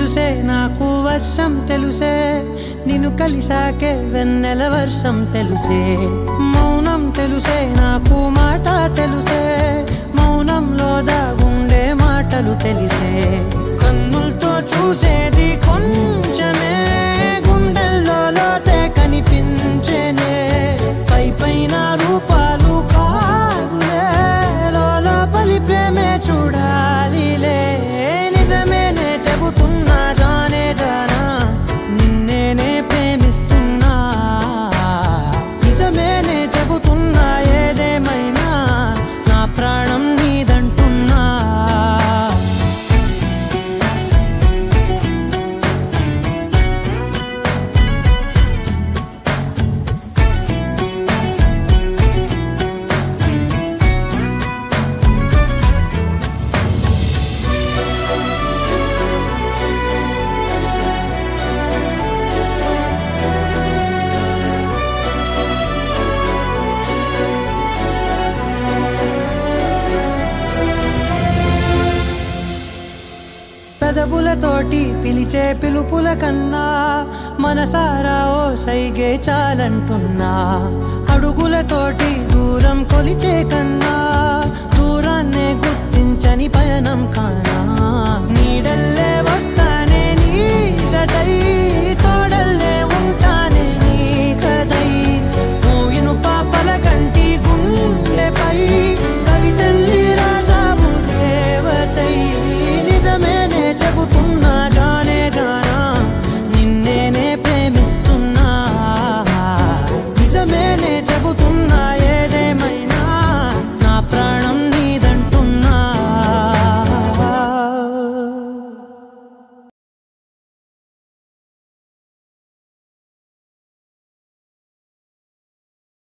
తెలుసే నాకు వర్షం తెలుసే నిన్ను కలిసాకే వెన్నెల వర్షం తెలుసే మౌనం తెలుసే నాకు మాట తెలుసే మౌనంలో దాగుండే మాటలు తెలిసే కన్నులతో చూసేది కొంచెమే గుండెల్లో లోతే కనిపించేనే పై పైన రూపాలు కాదులే లోపలి ప్రేమే చూడాలిలే నిజమేనే చెబుతున్నా జానే జానా నిన్నేనే ప్రేమిస్తున్నా నిజమేనే చెబుతున్నా ఏదేమైనా నా ప్రాణం నీదంటున్నా పెదవులతోటి పిలిచే పిలుపుల కన్నా మనసారా ఓ సైగే చాలంటున్నా అడుగులతోటి దూరం కొలిచే కన్నా